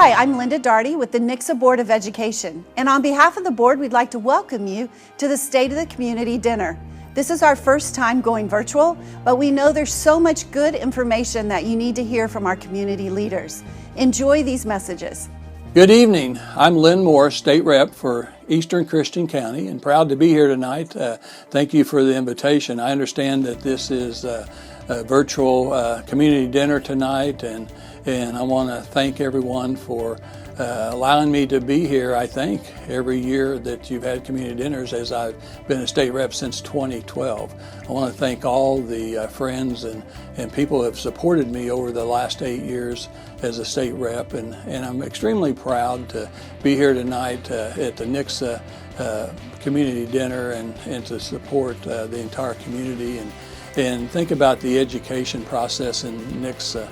Hi, I'm Linda Darty with the Nixa Board of Education, and on behalf of the board, we'd like to welcome you to the State of the Community Dinner. This is our first time going virtual, but we know there's so much good information that you need to hear from our community leaders. Enjoy these messages. Good evening. I'm Lynn Moore, State Rep for Eastern Christian County, and proud to be here tonight. Thank you for the invitation. I understand that this is a virtual community dinner tonight, and I want to thank everyone for allowing me to be here. I think every year that you've had community dinners, as I've been a state rep since 2012. I want to thank all the friends and people who have supported me over the last 8 years as a state rep, and I'm extremely proud to be here tonight at the Nixa community dinner and to support the entire community and think about the education process in Nixa.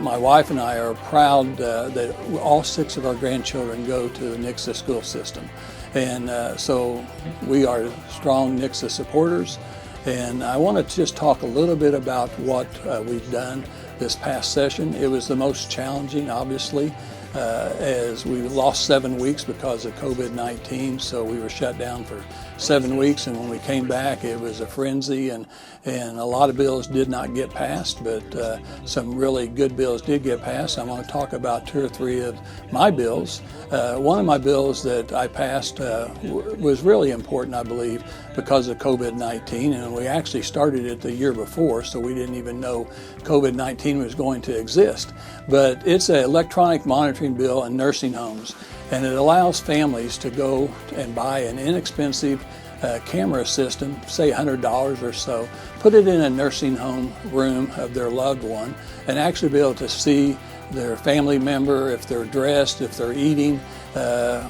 My wife and I are proud that all 6 of our grandchildren go to the Nixa school system. And so we are strong Nixa supporters. And I want to just talk a little bit about what we've done this past session. It was the most challenging, obviously, as we lost 7 weeks because of COVID-19. So we were shut down for 7 weeks, and when we came back, it was a frenzy, and a lot of bills did not get passed, but some really good bills did get passed. I want to talk about 2 or 3 of my bills. One of my bills that I passed was really important, I believe, because of COVID-19, and we actually started it the year before, so we didn't even know COVID-19 was going to exist. But it's an electronic monitoring bill in nursing homes, and it allows families to go and buy an inexpensive camera system, say $100 or so, put it in a nursing home room of their loved one, and actually be able to see their family member, if they're dressed, if they're eating,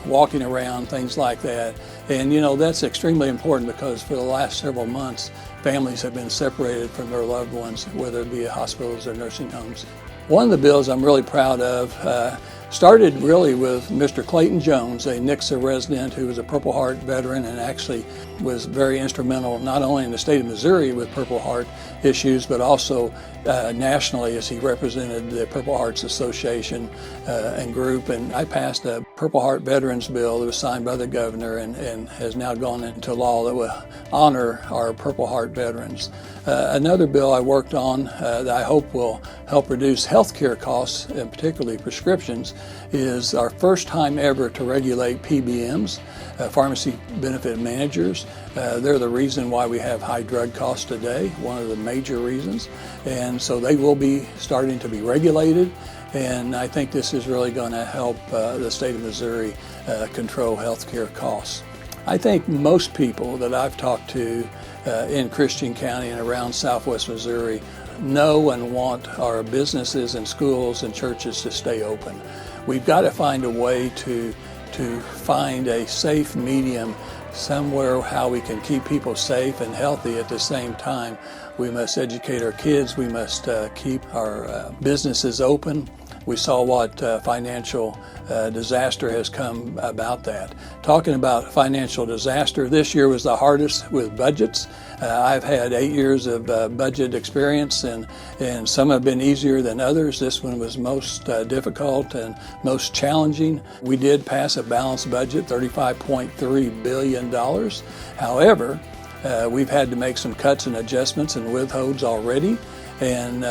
walking around, things like that. And you know, that's extremely important because for the last several months, families have been separated from their loved ones, whether it be at hospitals or nursing homes. One of the bills I'm really proud of started really with Mr. Clayton Jones, a Nixa resident who was a Purple Heart veteran and actually was very instrumental not only in the state of Missouri with Purple Heart issues, but also nationally as he represented the Purple Hearts Association and group. And I passed a Purple Heart Veterans Bill that was signed by the governor and has now gone into law that will honor our Purple Heart veterans. Another bill I worked on that I hope will help reduce health care costs, and particularly prescriptions, is our first time ever to regulate PBMs, pharmacy benefit managers. They're the reason why we have high drug costs today, one of the major reasons. And so they will be starting to be regulated. And I think this is really going to help the state of Missouri control health care costs. I think most people that I've talked to in Christian County and around Southwest Missouri know and want our businesses and schools and churches to stay open. We've got to find a way to find a safe medium somewhere how we can keep people safe and healthy at the same time. We must educate our kids. We must keep our businesses open. We saw what financial disaster has come about that. Talking about financial disaster, this year was the hardest with budgets. I've had 8 years of budget experience, and some have been easier than others. This one was most difficult and most challenging. We did pass a balanced budget, $35.3 billion. However, we've had to make some cuts and adjustments and withholds already. And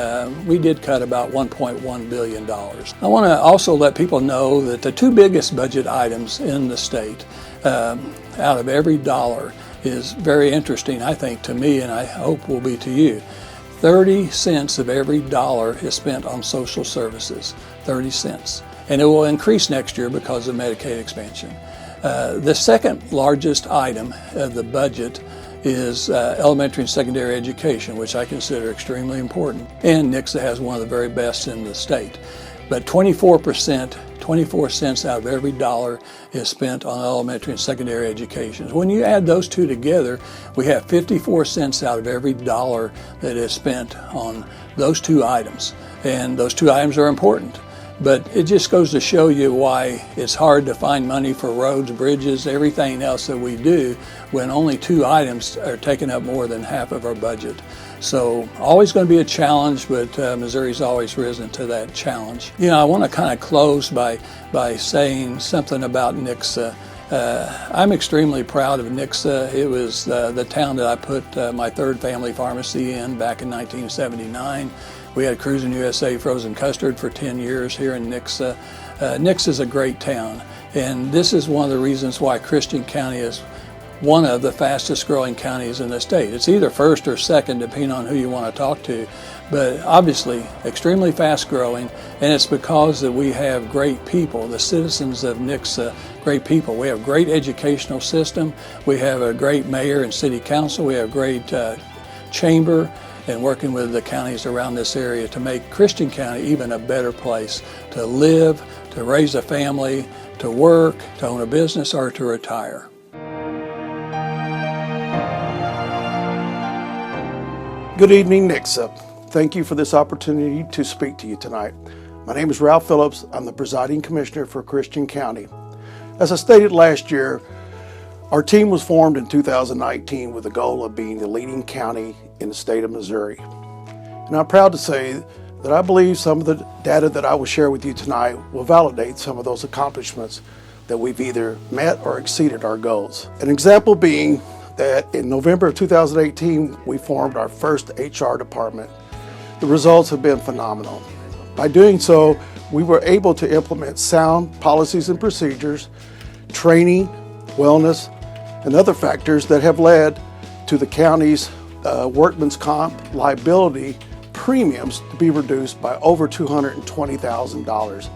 we did cut about $1.1 billion. I want to also let people know that the 2 biggest budget items in the state out of every dollar is very interesting, I think, to me, and I hope will be to you. 30 cents of every dollar is spent on social services, 30 cents. And it will increase next year because of Medicaid expansion. The second largest item of the budget is elementary and secondary education, which I consider extremely important. And Nixa has one of the very best in the state. But 24%, 24 cents out of every dollar is spent on elementary and secondary education. When you add those two together, we have 54 cents out of every dollar that is spent on those 2 items. And those 2 items are important. But it just goes to show you why it's hard to find money for roads, bridges, everything else that we do when only 2 items are taking up more than half of our budget. So always going to be a challenge, but Missouri's always risen to that challenge. You know, I want to kind of close by saying something about Nixa. I'm extremely proud of Nixa. It was the town that I put my 3rd family pharmacy in back in 1979. We had Cruisin' USA frozen custard for 10 years here in Nixa. Nixa's a great town, and this is one of the reasons why Christian County is one of the fastest growing counties in the state. It's either first or second, depending on who you want to talk to, but obviously extremely fast growing, and it's because that we have great people, the citizens of Nixa, great people. We have a great educational system, we have a great mayor and city council, we have a great chamber, and working with the counties around this area to make Christian County even a better place to live, to raise a family, to work, to own a business, or to retire. Good evening, Nixa. Thank you for this opportunity to speak to you tonight. My name is Ralph Phillips. I'm the presiding commissioner for Christian County. As I stated last year, our team was formed in 2019 with the goal of being the leading county in the state of Missouri. And I'm proud to say that I believe some of the data that I will share with you tonight will validate some of those accomplishments that we've either met or exceeded our goals. An example being that in November of 2018, we formed our first HR department. The results have been phenomenal. By doing so, we were able to implement sound policies and procedures, training, wellness, and other factors that have led to the county's workman's comp liability premiums to be reduced by over $220,000.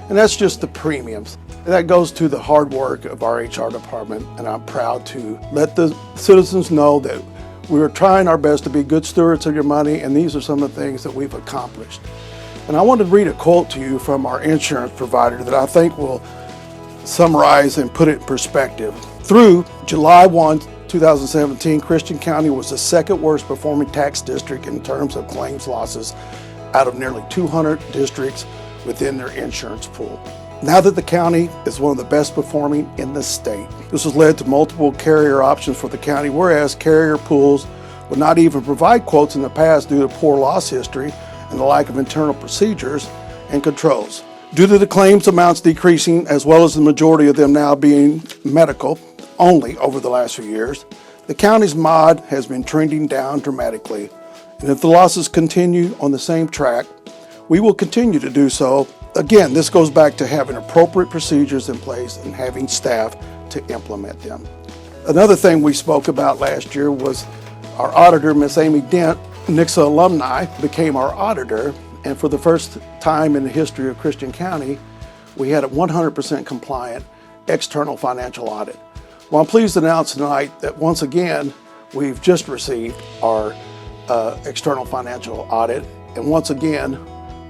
And that's just the premiums. And that goes to the hard work of our HR department, and I'm proud to let the citizens know that we are trying our best to be good stewards of your money, and these are some of the things that we've accomplished. And I want to read a quote to you from our insurance provider that I think will summarize and put it in perspective. Through July 1, 2017, Christian County was the 2nd worst performing tax district in terms of claims losses out of nearly 200 districts within their insurance pool. Now that the county is one of the best performing in the state, this has led to multiple carrier options for the county, whereas carrier pools would not even provide quotes in the past due to poor loss history and the lack of internal procedures and controls. Due to the claims amounts decreasing, as well as the majority of them now being medical only over the last few years, the county's MOD has been trending down dramatically. And if the losses continue on the same track, we will continue to do so. Again, this goes back to having appropriate procedures in place and having staff to implement them. Another thing we spoke about last year was our auditor, Miss Amy Dent, Nixa alumni, became our auditor. And for the first time in the history of Christian County, we had a 100% compliant external financial audit. Well, I'm pleased to announce tonight that once again, we've just received our external financial audit, and once again,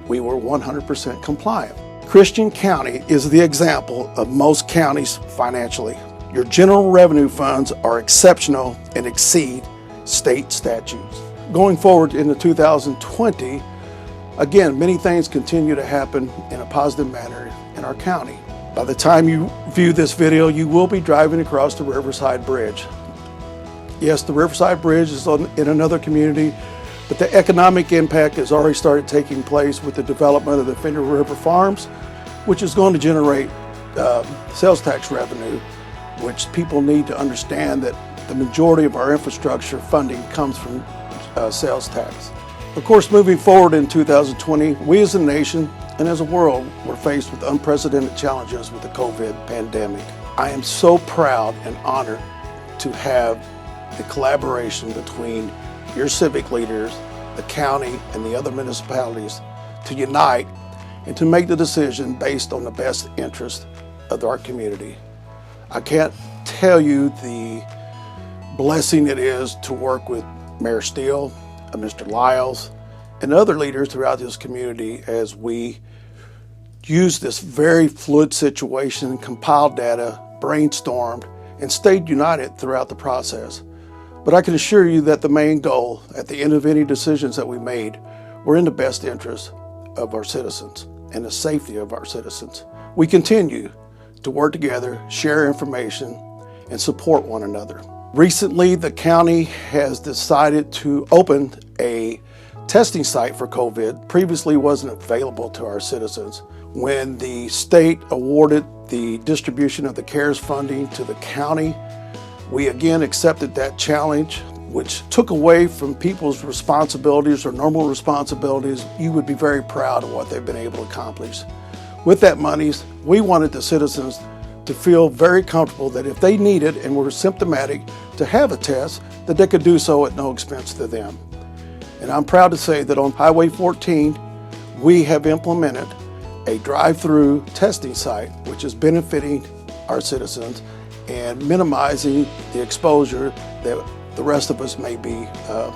we were 100% compliant. Christian County is the example of most counties financially. Your general revenue funds are exceptional and exceed state statutes. Going forward into 2020, again, many things continue to happen in a positive manner in our county. By the time you view this video, you will be driving across the Riverside Bridge. Yes, the Riverside Bridge is in another community, but the economic impact has already started taking place with the development of the Fender River Farms, which is going to generate sales tax revenue, which people need to understand that the majority of our infrastructure funding comes from sales tax. Of course, moving forward in 2020, we as a nation and as a world were faced with unprecedented challenges with the COVID pandemic. I am so proud and honored to have the collaboration between your civic leaders, the county, and the other municipalities to unite and to make the decision based on the best interest of our community. I can't tell you the blessing it is to work with Mayor Steele, Mr. Lyles, and other leaders throughout this community as we use this very fluid situation, compiled data, brainstormed, and stayed united throughout the process. But I can assure you that the main goal at the end of any decisions that we made were in the best interest of our citizens. and the safety of our citizens. We continue to work together, share information, and support one another. Recently, the county has decided to open a testing site for COVID. Previously wasn't available to our citizens. When the state awarded the distribution of the CARES funding to the county, we again accepted that challenge, which took away from people's responsibilities or normal responsibilities. You would be very proud of what they've been able to accomplish. With that money, we wanted the citizens to feel very comfortable that if they needed and were symptomatic to have a test, that they could do so at no expense to them. And I'm proud to say that on Highway 14, we have implemented a drive-through testing site, which is benefiting our citizens and minimizing the exposure that the rest of us may be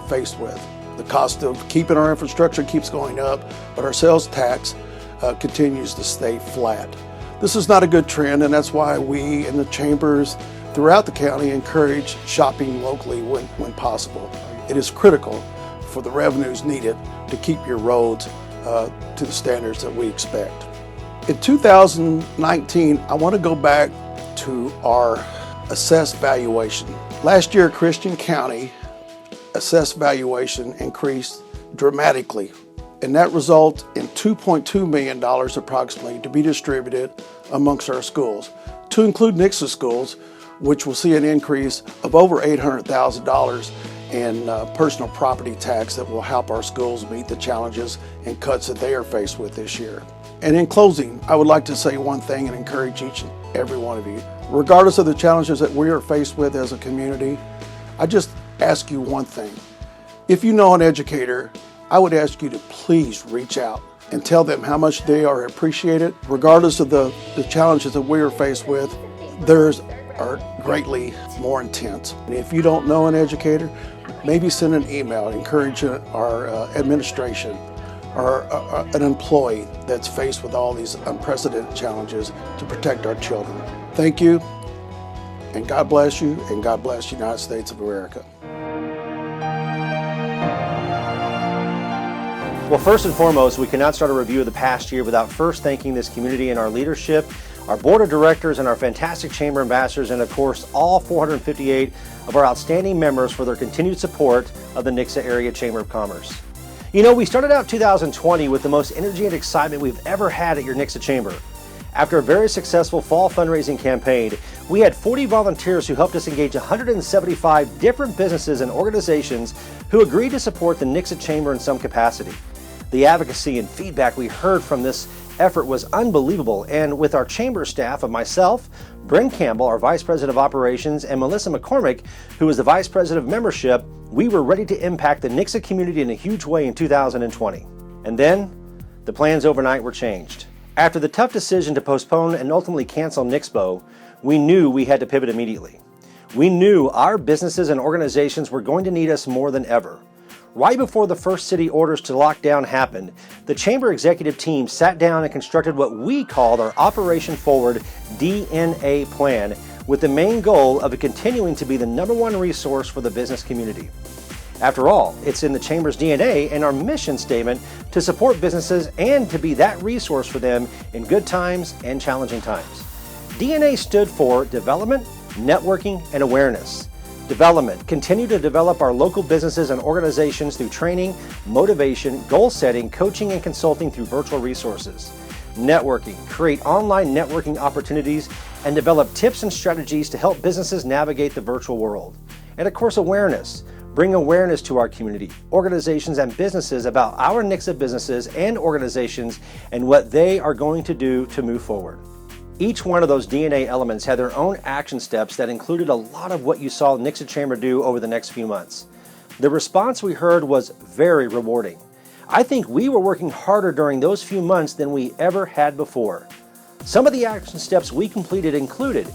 faced with. The cost of keeping our infrastructure keeps going up, but our sales tax continues to stay flat. This is not a good trend, and that's why we in the chambers throughout the county encourage shopping locally when possible. It is critical for the revenues needed to keep your roads to the standards that we expect. In 2019, I want to go back to our assessed valuation. Last year, Christian County assessed valuation increased dramatically, and that resulted in $2.2 million approximately to be distributed amongst our schools, to include Nixa schools, which will see an increase of over $800,000 in personal property tax that will help our schools meet the challenges and cuts that they are faced with this year. And in closing, I would like to say one thing and encourage each and every one of you. Regardless of the challenges that we are faced with as a community, I just ask you one thing. If you know an educator, I would ask you to please reach out and tell them how much they are appreciated. Regardless of the challenges that we are faced with, theirs are greatly more intense. And if you don't know an educator, maybe send an email encouraging our administration or an employee that's faced with all these unprecedented challenges to protect our children. Thank you, and God bless you, and God bless the United States of America. Well, first and foremost, we cannot start a review of the past year without first thanking this community and our leadership, our board of directors and our fantastic chamber ambassadors, and of course, all 458 of our outstanding members for their continued support of the Nixa Area Chamber of Commerce. You know, we started out 2020 with the most energy and excitement we've ever had at your Nixa Chamber. After a very successful fall fundraising campaign, we had 40 volunteers who helped us engage 175 different businesses and organizations who agreed to support the Nixa Chamber in some capacity. The advocacy and feedback we heard from this effort was unbelievable, and with our chamber staff of myself, Bryn Campbell, our Vice President of Operations, and Melissa McCormick, who is the Vice President of Membership, we were ready to impact the Nixa community in a huge way in 2020. And then, the plans overnight were changed. After the tough decision to postpone and ultimately cancel Nixpo, we knew we had to pivot immediately. We knew our businesses and organizations were going to need us more than ever. Right before the first city orders to lock down happened, the Chamber executive team sat down and constructed what we called our Operation Forward DNA plan, with the main goal of it continuing to be the #1 resource for the business community. After all, it's in the Chamber's DNA and our mission statement to support businesses and to be that resource for them in good times and challenging times. DNA stood for Development, Networking, and Awareness. Development, continue to develop our local businesses and organizations through training, motivation, goal setting, coaching, and consulting through virtual resources. Networking, create online networking opportunities and develop tips and strategies to help businesses navigate the virtual world. And of course, awareness. Bring awareness to our community, organizations, and businesses about our Nixa businesses and organizations and what they are going to do to move forward. Each one of those DNA elements had their own action steps that included a lot of what you saw Nixa Chamber do over the next few months. The response we heard was very rewarding. I think we were working harder during those few months than we ever had before. Some of the action steps we completed included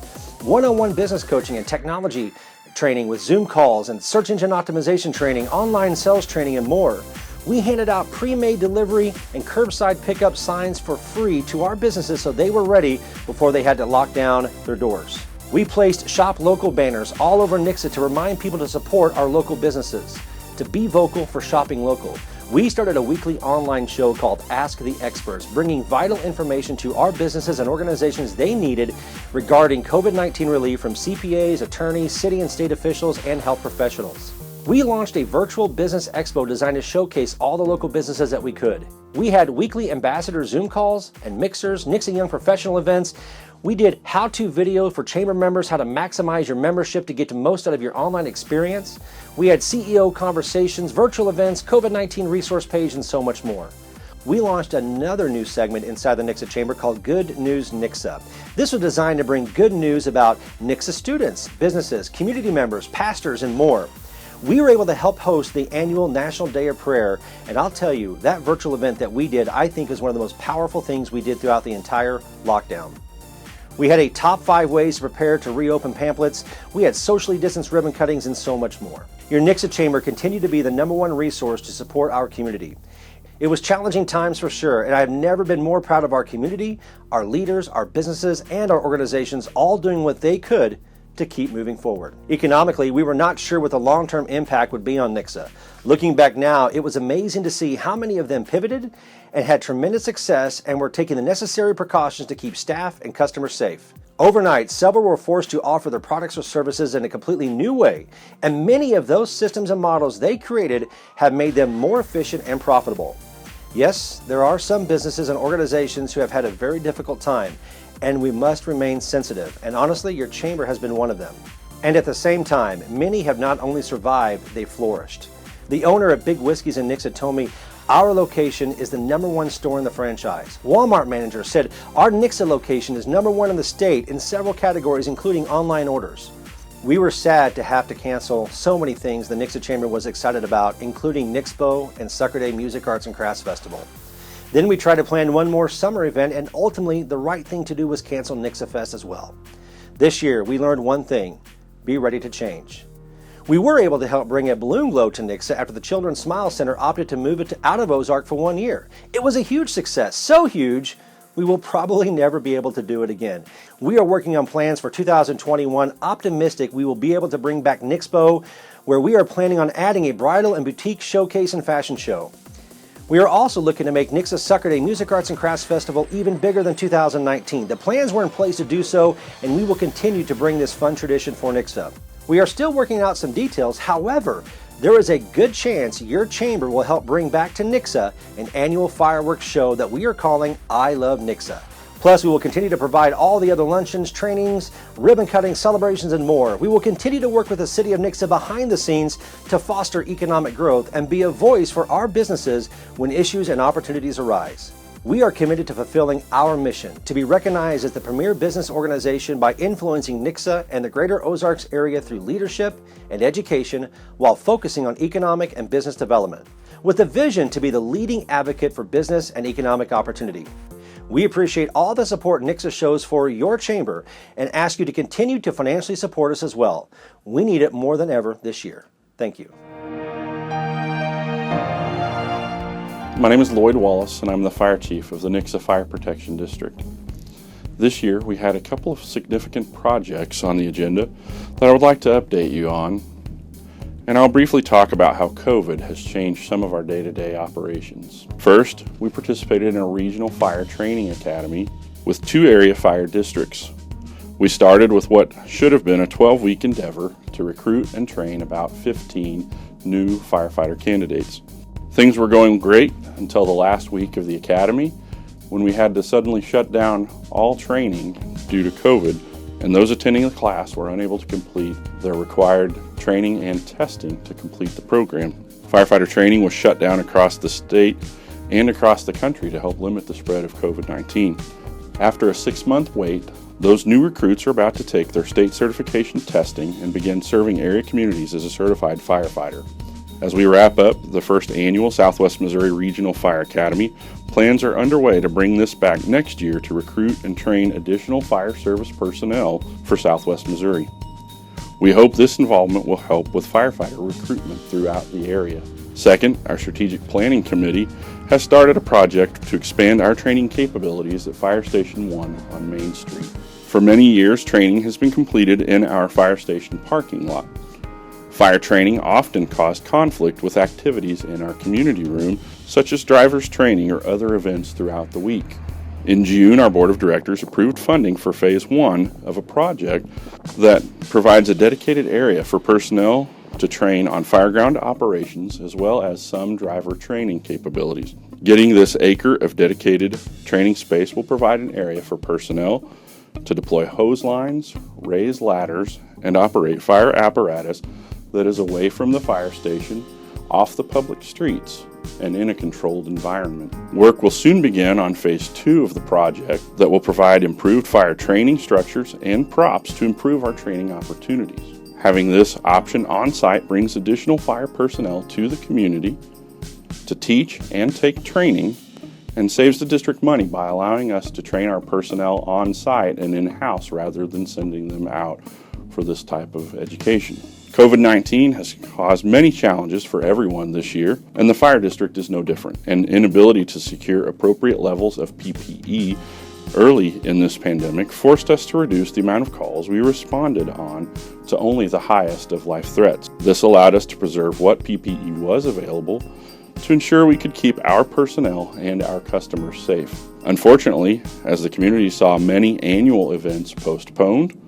one-on-one business coaching and technology training with Zoom calls and search engine optimization training, online sales training, and more. We handed out pre-made delivery and curbside pickup signs for free to our businesses so they were ready before they had to lock down their doors. We placed Shop Local banners all over Nixa to remind people to support our local businesses, to be vocal for shopping local. We started a weekly online show called Ask the Experts, bringing vital information to our businesses and organizations they needed regarding COVID-19 relief from CPAs, attorneys, city and state officials, and health professionals. We launched a virtual business expo designed to showcase all the local businesses that we could. We had weekly ambassador Zoom calls and mixers, Nixa Young professional events. We did how-to video for chamber members, how to maximize your membership to get the most out of your online experience. We had CEO conversations, virtual events, COVID-19 resource page, and so much more. We launched another new segment inside the Nixa Chamber called Good News Nixa. This was designed to bring good news about Nixa students, businesses, community members, pastors, and more. We were able to help host the annual National Day of Prayer, and I'll tell you, that virtual event that we did, I think is one of the most powerful things we did throughout the entire lockdown. We had a top 5 ways to prepare to reopen pamphlets. We had socially distanced ribbon cuttings and so much more. Your Nixa Chamber continued to be the #1 resource to support our community. It was challenging times for sure, and I have never been more proud of our community, our leaders, our businesses, and our organizations all doing what they could to keep moving forward. Economically, we were not sure what the long-term impact would be on Nixa. Looking back now, it was amazing to see how many of them pivoted and had tremendous success and were taking the necessary precautions to keep staff and customers safe. Overnight, several were forced to offer their products or services in a completely new way, and many of those systems and models they created have made them more efficient and profitable. Yes, there are some businesses and organizations who have had a very difficult time, and we must remain sensitive, and honestly, your chamber has been one of them. And at the same time, many have not only survived, they've flourished. The owner of Big Whiskey's in Nixa told me, our location is the #1 store in the franchise. Walmart manager said, our Nixa location is #1 in the state in several categories, including online orders. We were sad to have to cancel so many things the Nixa Chamber was excited about, including Nixpo and Sucker Day Music Arts and Crafts Festival. Then we tried to plan one more summer event, and ultimately the right thing to do was cancel Nixa Fest as well. This year we learned one thing: be ready to change. We were able to help bring a balloon glow to Nixa after the Children's Smile Center opted to move it out of Ozark for 1 year. It was a huge success, so huge we will probably never be able to do it again. We are working on plans for 2021, optimistic we will be able to bring back Nixpo, where we are planning on adding a bridal and boutique showcase and fashion show. We are also looking to make Nixa Sucker Day Music Arts and Crafts Festival even bigger than 2019. The plans were in place to do so, and we will continue to bring this fun tradition for Nixa. We are still working out some details. However, there is a good chance your chamber will help bring back to Nixa an annual fireworks show that we are calling I Love Nixa. Plus, we will continue to provide all the other luncheons, trainings, ribbon cutting, celebrations, and more. We will continue to work with the City of Nixa behind the scenes to foster economic growth and be a voice for our businesses when issues and opportunities arise. We are committed to fulfilling our mission to be recognized as the premier business organization by influencing Nixa and the greater Ozarks area through leadership and education while focusing on economic and business development, with a vision to be the leading advocate for business and economic opportunity. We appreciate all the support Nixa shows for your chamber and ask you to continue to financially support us as well. We need it more than ever this year. Thank you. My name is Lloyd Wallace, and I'm the Fire Chief of the Nixa Fire Protection District. This year, we had a couple of significant projects on the agenda that I would like to update you on, and I'll briefly talk about how COVID has changed some of our day-to-day operations. First, we participated in a regional fire training academy with 2 area fire districts. We started with what should have been a 12-week endeavor to recruit and train about 15 new firefighter candidates. Things were going great until the last week of the academy, when we had to suddenly shut down all training due to COVID, and those attending the class were unable to complete their required training and testing to complete the program. Firefighter training was shut down across the state and across the country to help limit the spread of COVID-19. After a 6-month wait, those new recruits are about to take their state certification testing and begin serving area communities as a certified firefighter. As we wrap up the first annual Southwest Missouri Regional Fire Academy, plans are underway to bring this back next year to recruit and train additional fire service personnel for Southwest Missouri. We hope this involvement will help with firefighter recruitment throughout the area. Second, our Strategic Planning Committee has started a project to expand our training capabilities at Fire Station 1 on Main Street. For many years, training has been completed in our fire station parking lot. Fire training often caused conflict with activities in our community room, such as driver's training or other events throughout the week. In June, our Board of Directors approved funding for Phase 1 of a project that provides a dedicated area for personnel to train on fireground operations as well as some driver training capabilities. Getting this acre of dedicated training space will provide an area for personnel to deploy hose lines, raise ladders, and operate fire apparatus that is away from the fire station, off the public streets, and in a controlled environment. Work will soon begin on Phase 2 of the project that will provide improved fire training structures and props to improve our training opportunities. Having this option on site brings additional fire personnel to the community to teach and take training, and saves the district money by allowing us to train our personnel on site and in-house rather than sending them out for this type of education. COVID-19 has caused many challenges for everyone this year, and the fire district is no different. An inability to secure appropriate levels of PPE early in this pandemic forced us to reduce the amount of calls we responded on to only the highest of life threats. This allowed us to preserve what PPE was available to ensure we could keep our personnel and our customers safe. Unfortunately, as the community saw many annual events postponed,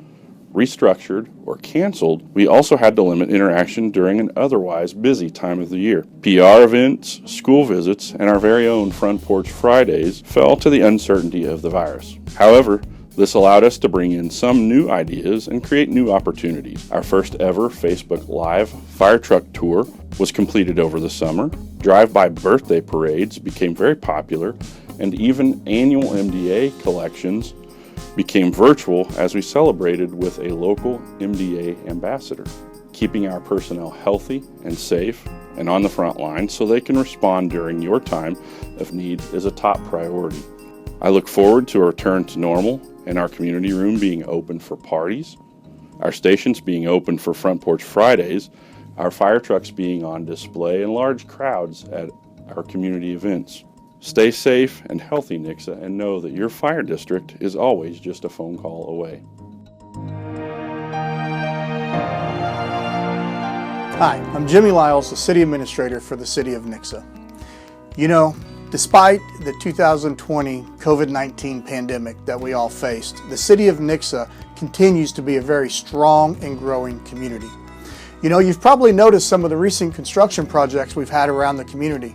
restructured, or canceled, we also had to limit interaction during an otherwise busy time of the year. PR events, school visits, and our very own Front Porch Fridays fell to the uncertainty of the virus. However, this allowed us to bring in some new ideas and create new opportunities. Our first ever Facebook Live fire truck tour was completed over the summer. Drive-by birthday parades became very popular, and even annual MDA collections became virtual as we celebrated with a local MDA ambassador. Keeping our personnel healthy and safe and on the front line so they can respond during your time of need is a top priority. I look forward to a return to normal and our community room being open for parties, our stations being open for Front Porch Fridays, our fire trucks being on display, and large crowds at our community events. Stay safe and healthy, Nixa, and know that your fire district is always just a phone call away. Hi, I'm Jimmy Lyles, the City Administrator for the City of Nixa. You know, despite the 2020 COVID-19 pandemic that we all faced, the City of Nixa continues to be a very strong and growing community. You know, you've probably noticed some of the recent construction projects we've had around the community.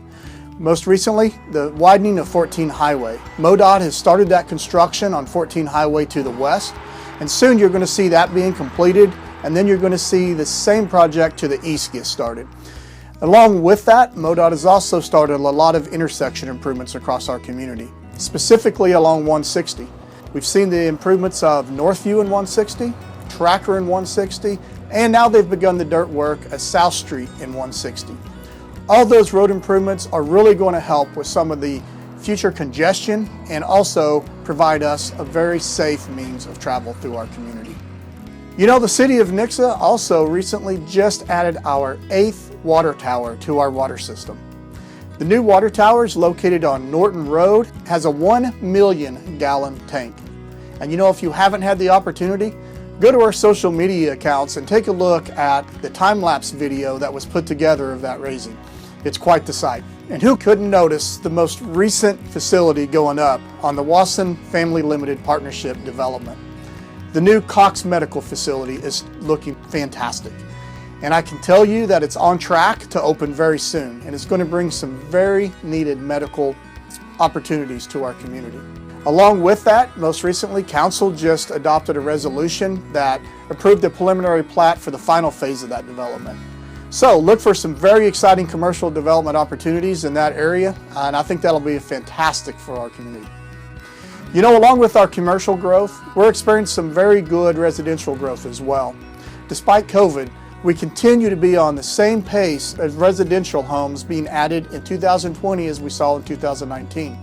Most recently, the widening of 14 Highway. MoDOT has started that construction on 14 Highway to the west, and soon you're going to see that being completed, and then you're going to see the same project to the east get started. Along with that, MoDOT has also started a lot of intersection improvements across our community, specifically along 160. We've seen the improvements of Northview and 160, Tracker and 160, and now they've begun the dirt work at South Street in 160. All those road improvements are really going to help with some of the future congestion and also provide us a very safe means of travel through our community. You know, the City of Nixa also recently just added our 8th water tower to our water system. The new water tower is located on Norton Road, has a 1 million gallon tank. And you know, if you haven't had the opportunity, go to our social media accounts and take a look at the time-lapse video that was put together of that raising. It's quite the sight. And who couldn't notice the most recent facility going up on the Wasson Family Limited Partnership development? The new Cox Medical Facility is looking fantastic. And I can tell you that it's on track to open very soon, and it's going to bring some very needed medical opportunities to our community. Along with that, most recently, Council just adopted a resolution that approved the preliminary plat for the final phase of that development. So look for some very exciting commercial development opportunities in that area, and I think that'll be fantastic for our community. You know, along with our commercial growth, we're experiencing some very good residential growth as well. Despite COVID, we continue to be on the same pace as residential homes being added in 2020 as we saw in 2019.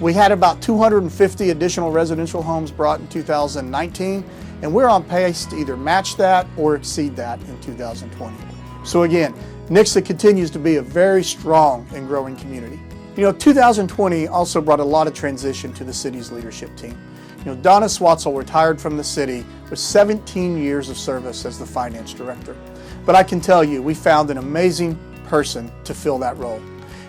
We had about 250 additional residential homes brought in 2019, and we're on pace to either match that or exceed that in 2020. So again, Nixa continues to be a very strong and growing community. You know, 2020 also brought a lot of transition to the city's leadership team. Donna Swatzel retired from the city with 17 years of service as the finance director. But I can tell you, we found an amazing person to fill that role.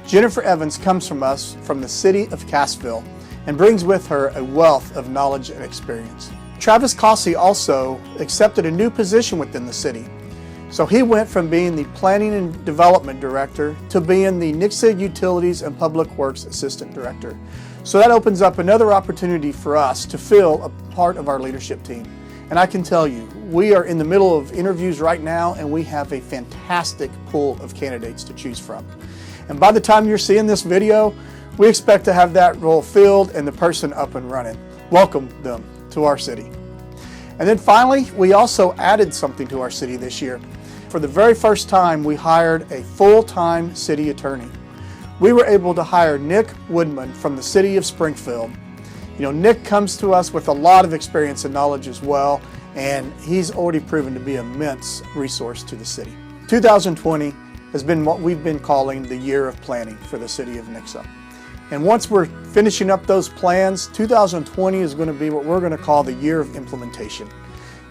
Jennifer Evans comes from us from the city of Cassville and brings with her a wealth of knowledge and experience. Travis Cossey also accepted a new position within the city. So he went from being the Planning and Development Director to being the Nixa Utilities and Public Works Assistant Director. So that opens up another opportunity for us to fill a part of our leadership team. And I can tell you, we are in the middle of interviews right now, and we have a fantastic pool of candidates to choose from. And by the time you're seeing this video, we expect to have that role filled and the person up and running. Welcome them to our city. And then finally, we also added something to our city this year. For the very first time, we hired a full-time city attorney. We were able to hire Nick Woodman from the city of Springfield. Nick comes to us with a lot of experience and knowledge as well, and he's already proven to be an immense resource to the city. 2020 has been what we've been calling the year of planning for the city of Nixa. And once we're finishing up those plans, 2020 is going to be what we're going to call the year of implementation.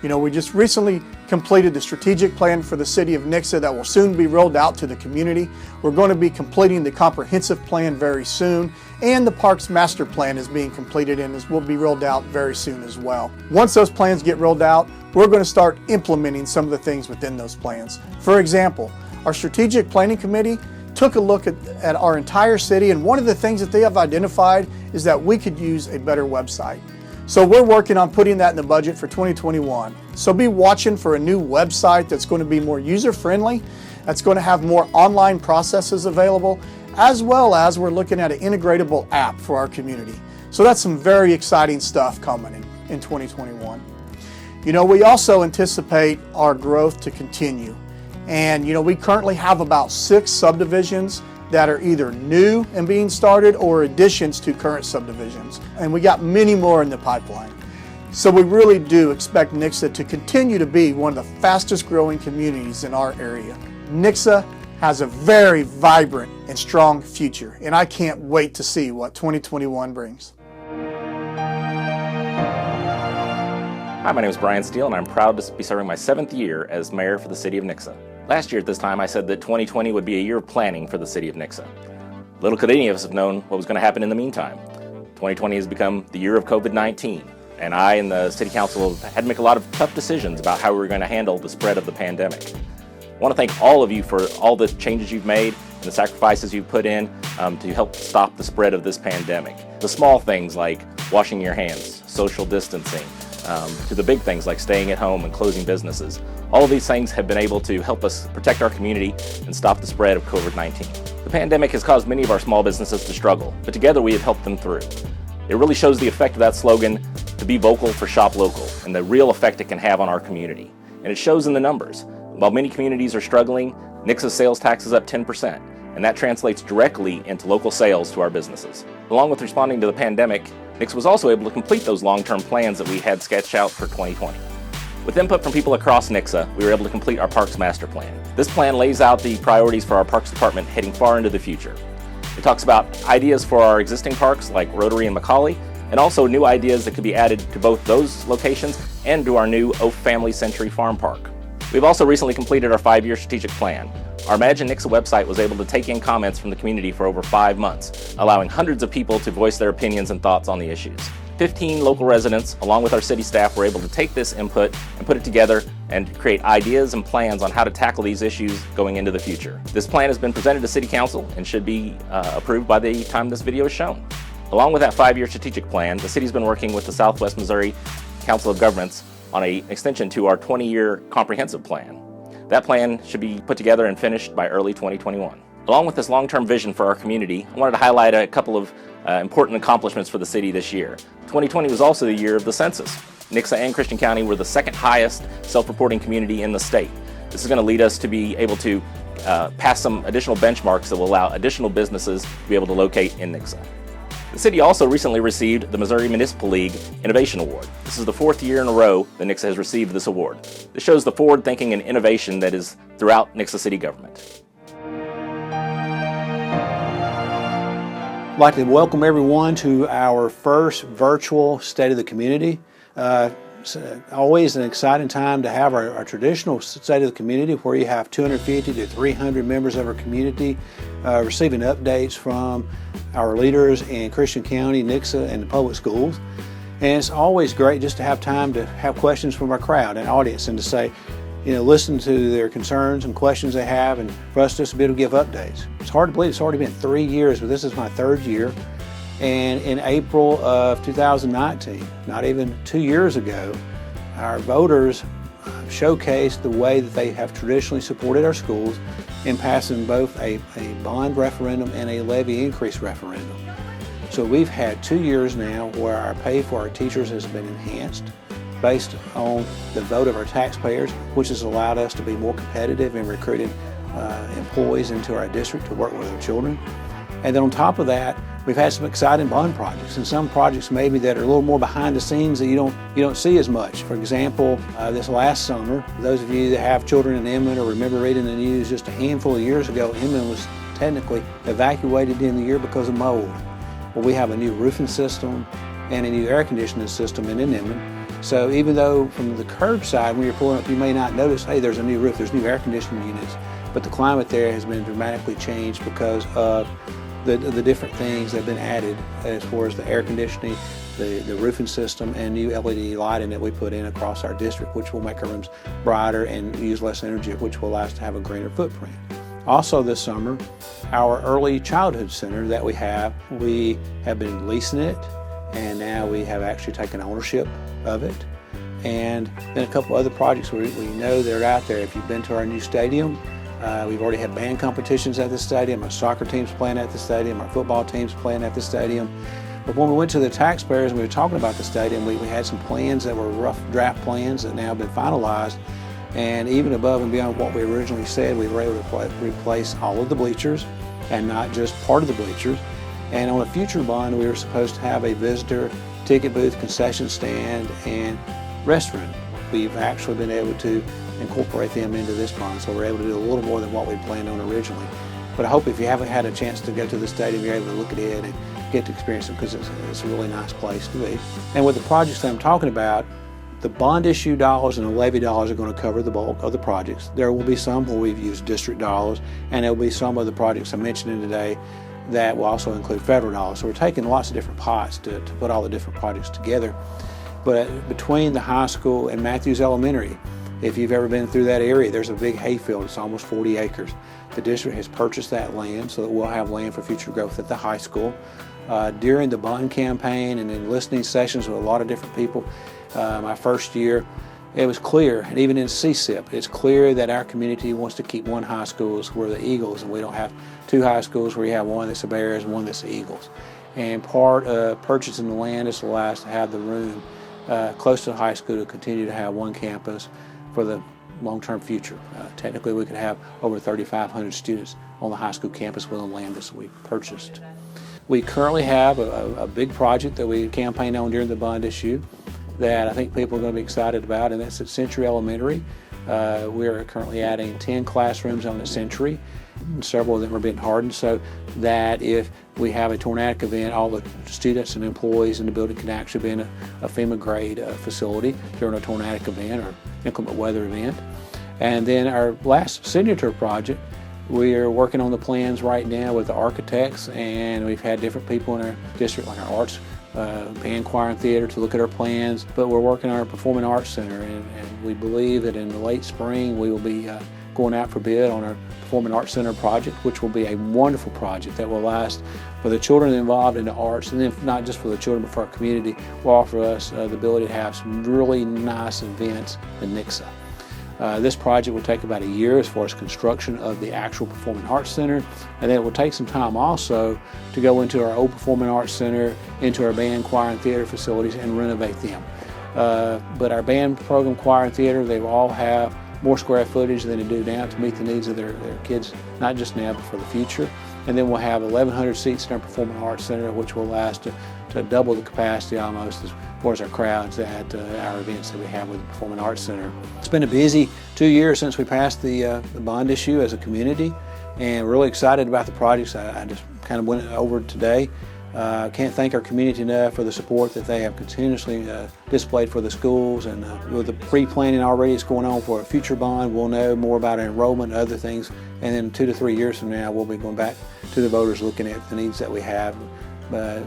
We just recently completed the strategic plan for the city of Nixa that will soon be rolled out to the community. We're going to be completing the comprehensive plan very soon, and the Parks Master Plan is being completed and will be rolled out very soon as well. Once those plans get rolled out, we're going to start implementing some of the things within those plans. For example, our Strategic Planning Committee took a look at our entire city, and one of the things that they have identified is that we could use a better website. So we're working on putting that in the budget for 2021. So be watching for a new website that's going to be more user-friendly, that's going to have more online processes available, as well as we're looking at an integratable app for our community. So that's some very exciting stuff coming in 2021. We also anticipate our growth to continue. And we currently have about 6 subdivisions that are either new and being started or additions to current subdivisions. And we got many more in the pipeline. So we really do expect Nixa to continue to be one of the fastest growing communities in our area. Nixa has a very vibrant and strong future, and I can't wait to see what 2021 brings. Hi, my name is Brian Steele, and I'm proud to be serving my 7th year as mayor for the city of Nixa. Last year at this time, I said that 2020 would be a year of planning for the city of Nixa. Little could any of us have known what was going to happen in the meantime. 2020 has become the year of COVID-19, and I and the city council had to make a lot of tough decisions about how we were going to handle the spread of the pandemic. I want to thank all of you for all the changes you've made and the sacrifices you've put in to help stop the spread of this pandemic. The small things like washing your hands, social distancing, to the big things like staying at home and closing businesses. All of these things have been able to help us protect our community and stop the spread of COVID-19. The pandemic has caused many of our small businesses to struggle, but together we have helped them through. It really shows the effect of that slogan, to be vocal for shop local, and the real effect it can have on our community. And it shows in the numbers. While many communities are struggling, Nixa's sales tax is up 10%, and that translates directly into local sales to our businesses. Along with responding to the pandemic, Nixa was also able to complete those long-term plans that we had sketched out for 2020. With input from people across Nixa, we were able to complete our Parks Master Plan. This plan lays out the priorities for our Parks Department heading far into the future. It talks about ideas for our existing parks like Rotary and McCauley, and also new ideas that could be added to both those locations and to our new Oaf Family Century Farm Park. We've also recently completed our 5-year strategic plan. Our Imagine Nixa website was able to take in comments from the community for over 5 months, allowing hundreds of people to voice their opinions and thoughts on the issues. 15 local residents, along with our city staff, were able to take this input and put it together and create ideas and plans on how to tackle these issues going into the future. This plan has been presented to City Council and should be approved by the time this video is shown. Along with that 5-year strategic plan, the city's been working with the Southwest Missouri Council of Governments on an extension to our 20-year comprehensive plan. That plan should be put together and finished by early 2021. Along with this long-term vision for our community, I wanted to highlight a couple of important accomplishments for the city this year. 2020 was also the year of the census. Nixa and Christian County were the second highest self-reporting community in the state. This is going to lead us to be able to pass some additional benchmarks that will allow additional businesses to be able to locate in Nixa. The city also recently received the Missouri Municipal League Innovation Award. This is the 4th year in a row that Nixa has received this award. This shows the forward thinking and innovation that is throughout Nixa city government. I'd like to welcome everyone to our first virtual State of the Community. It's always an exciting time to have our traditional State of the Community, where you have 250 to 300 members of our community receiving updates from our leaders in Christian County, Nixa, and the public schools. And it's always great just to have time to have questions from our crowd and audience, and to say, listen to their concerns and questions they have, and for us just to be able to give updates. It's hard to believe it's already been 3 years, but this is my third year. And in April of 2019, not even 2 years ago, our voters showcased the way that they have traditionally supported our schools in passing both a bond referendum and a levy increase referendum. So we've had 2 years now where our pay for our teachers has been enhanced based on the vote of our taxpayers, which has allowed us to be more competitive in recruiting employees into our district to work with our children. And then on top of that, we've had some exciting bond projects, and some projects maybe that are a little more behind the scenes that you don't see as much. For example, this last summer, those of you that have children in Inman or remember reading the news just a handful of years ago, Inman was technically evacuated in the year because of mold. Well, we have a new roofing system and a new air conditioning system in Inman. So even though from the curbside, when you're pulling up, you may not notice, hey, there's a new roof, there's new air conditioning units, but the climate there has been dramatically changed because of the different things that have been added as far as the air conditioning, the roofing system, and new LED lighting that we put in across our district, which will make our rooms brighter and use less energy, which will allow us to have a greener footprint. Also this summer, our early childhood center that we have been leasing it, and now we have actually taken ownership of it. And then a couple other projects we know they're out there. If you've been to our new stadium, we've already had band competitions at the stadium, our soccer team's playing at the stadium, our football team's playing at the stadium. But when we went to the taxpayers and we were talking about the stadium, we had some plans that were rough draft plans that now have been finalized. And even above and beyond what we originally said, we were able to replace all of the bleachers and not just part of the bleachers. And on a future bond, we were supposed to have a visitor ticket booth, concession stand, and restroom. We've actually been able to incorporate them into this bond, so we're able to do a little more than what we planned on originally. But I hope if you haven't had a chance to go to the stadium, you're able to look at it and get to experience it, because it's a really nice place to be. And with the projects that I'm talking about, the bond issue dollars and the levy dollars are going to cover the bulk of the projects. There will be some where we've used district dollars, and there will be some of the projects I'm mentioning today that will also include federal dollars. So we're taking lots of different pots to put all the different projects together. But between the high school and Matthews Elementary, if you've ever been through that area, there's a big hayfield. It's almost 40 acres. The district has purchased that land so that we'll have land for future growth at the high school. During the bond campaign and in listening sessions with a lot of different people, my first year, it was clear, and even in CSIP, it's clear that our community wants to keep one high school as we're the Eagles, and we don't have two high schools where you have one that's the Bears and one that's the Eagles. And part of purchasing the land is allow us to have the room close to the high school to continue to have one campus for the long-term future. Technically, we could have over 3,500 students on the high school campus with the land that we purchased. We currently have a big project that we campaigned on during the bond issue that I think people are going to be excited about, and that's at Century Elementary. We're currently adding 10 classrooms on the Century. Several of them are being hardened so that if we have a tornadic event, all the students and employees in the building can actually be in a FEMA grade facility during a tornadic event or inclement weather event. And then our last signature project, we are working on the plans right now with the architects, and we've had different people in our district, like our arts, band, choir, and theater, to look at our plans. But we're working on our Performing Arts Center, and we believe that in the late spring we will be going out for bid on our Performing Arts Center project, which will be a wonderful project that will last for the children involved in the arts, and then not just for the children but for our community, will offer us the ability to have some really nice events in Nixa. This project will take about a year as far as construction of the actual Performing Arts Center, and then it will take some time also to go into our old Performing Arts Center, into our band, choir, and theater facilities and renovate them. But our band program, choir, and theater, they will all have more square footage than they do now to meet the needs of their kids, not just now but for the future. And then we'll have 1,100 seats in our Performing Arts Center, which will last to double the capacity almost as far as our crowds at our events that we have with the Performing Arts Center. It's been a busy 2 years since we passed the bond issue as a community, and we're really excited about the projects. I just kind of went over today. Can't thank our community enough for the support that they have continuously displayed for the schools, and with the pre-planning already that's going on for a future bond, we'll know more about our enrollment and other things, and then 2 to 3 years from now we'll be going back to the voters looking at the needs that we have.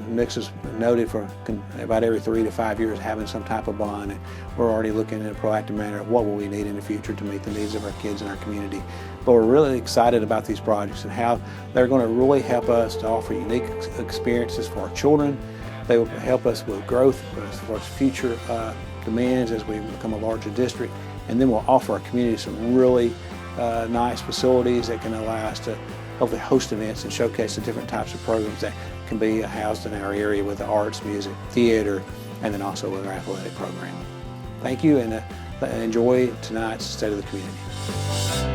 Nixa's noted for about every 3 to 5 years having some type of bond, and we're already looking in a proactive manner at what will we need in the future to meet the needs of our kids and our community. But we're really excited about these projects and how they're going to really help us to offer unique experiences for our children. They will help us with growth as far as future demands as we become a larger district, and then we'll offer our community some really nice facilities that can allow us to hopefully host events and showcase the different types of programs that can be housed in our area with the arts, music, theater, and then also with our athletic program. Thank you, and enjoy tonight's State of the Community.